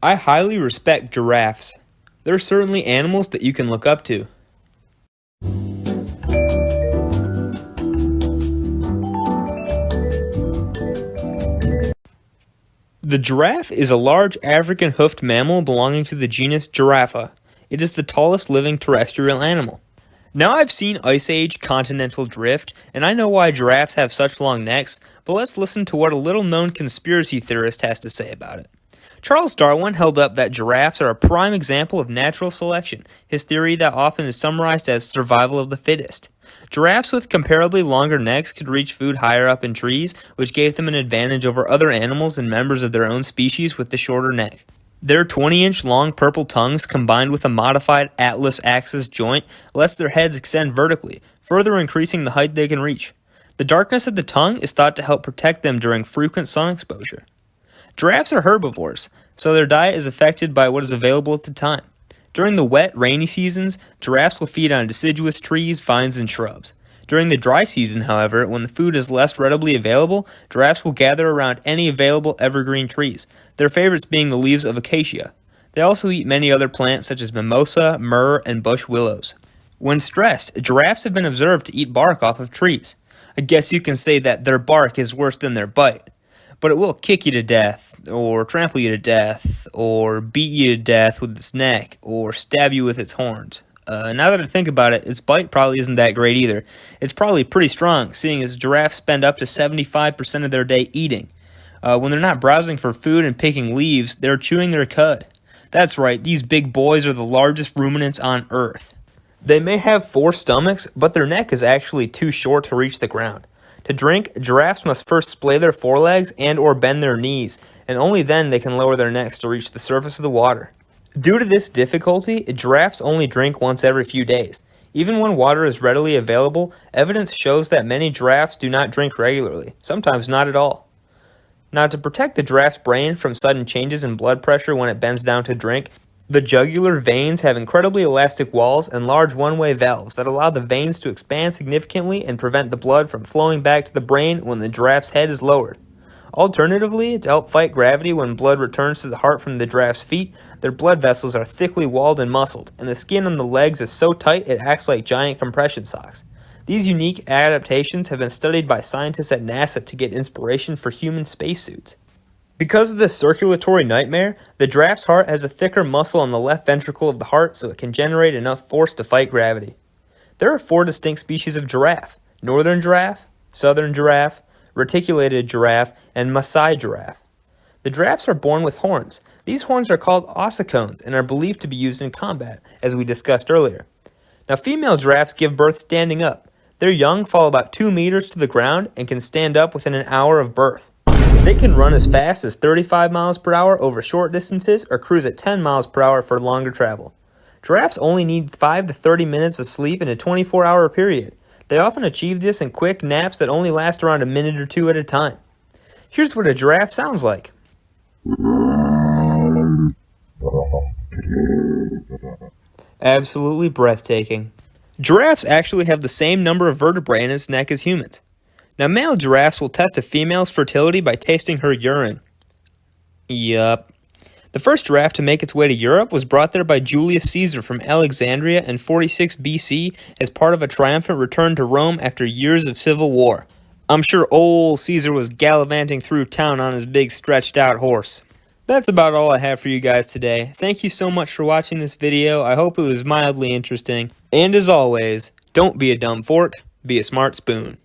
I highly respect giraffes. They're certainly animals that you can look up to. The giraffe is a large African hoofed mammal belonging to the genus Giraffa. It is the tallest living terrestrial animal. Now I've seen Ice Age continental drift, and I know why giraffes have such long necks, but let's listen to what a little-known conspiracy theorist has to say about it. Charles Darwin held up that giraffes are a prime example of natural selection, his theory that often is summarized as survival of the fittest. Giraffes with comparably longer necks could reach food higher up in trees, which gave them an advantage over other animals and members of their own species with the shorter neck. Their 20-inch long purple tongues combined with a modified atlas axis joint lets their heads extend vertically, further increasing the height they can reach. The darkness of the tongue is thought to help protect them during frequent sun exposure. Giraffes are herbivores, so their diet is affected by what is available at the time. During the wet, rainy seasons, giraffes will feed on deciduous trees, vines, and shrubs. During the dry season, however, when the food is less readily available, giraffes will gather around any available evergreen trees, their favorites being the leaves of acacia. They also eat many other plants such as mimosa, myrrh, and bush willows. When stressed, giraffes have been observed to eat bark off of trees. I guess you can say that their bark is worse than their bite. But it will kick you to death, or trample you to death, or beat you to death with its neck, or stab you with its horns. Now that I think about it, its bite probably isn't that great either. It's probably pretty strong, seeing as giraffes spend up to 75% of their day eating. When they're not browsing for food and picking leaves, they're chewing their cud. That's right, these big boys are the largest ruminants on Earth. They may have 4 stomachs, but their neck is actually too short to reach the ground. To drink, giraffes must first splay their forelegs and or bend their knees, and only then they can lower their necks to reach the surface of the water. Due to this difficulty, giraffes only drink once every few days. Even when water is readily available, evidence shows that many giraffes do not drink regularly, sometimes not at all. Now, to protect the giraffe's brain from sudden changes in blood pressure when it bends down to drink, the jugular veins have incredibly elastic walls and large one-way valves that allow the veins to expand significantly and prevent the blood from flowing back to the brain when the giraffe's head is lowered. Alternatively, to help fight gravity when blood returns to the heart from the giraffe's feet, their blood vessels are thickly walled and muscled, and the skin on the legs is so tight it acts like giant compression socks. These unique adaptations have been studied by scientists at NASA to get inspiration for human spacesuits. Because of this circulatory nightmare, the giraffe's heart has a thicker muscle on the left ventricle of the heart so it can generate enough force to fight gravity. There are 4 distinct species of giraffe: northern giraffe, southern giraffe, reticulated giraffe, and Maasai giraffe. The giraffes are born with horns. These horns are called ossicones and are believed to be used in combat, as we discussed earlier. Now, female giraffes give birth standing up. Their young fall about 2 meters to the ground and can stand up within an hour of birth. They can run as fast as 35 miles per hour over short distances or cruise at 10 miles per hour for longer travel. Giraffes only need 5 to 30 minutes of sleep in a 24-hour period. They often achieve this in quick naps that only last around a minute or 2 at a time. Here's what a giraffe sounds like. Absolutely breathtaking. Giraffes actually have the same number of vertebrae in its neck as humans. Now, male giraffes will test a female's fertility by tasting her urine. Yup. The first giraffe to make its way to Europe was brought there by Julius Caesar from Alexandria in 46 BC as part of a triumphant return to Rome after years of civil war. I'm sure old Caesar was gallivanting through town on his big stretched out horse. That's about all I have for you guys today. Thank you so much for watching this video. I hope it was mildly interesting. And as always, don't be a dumb fork, be a smart spoon.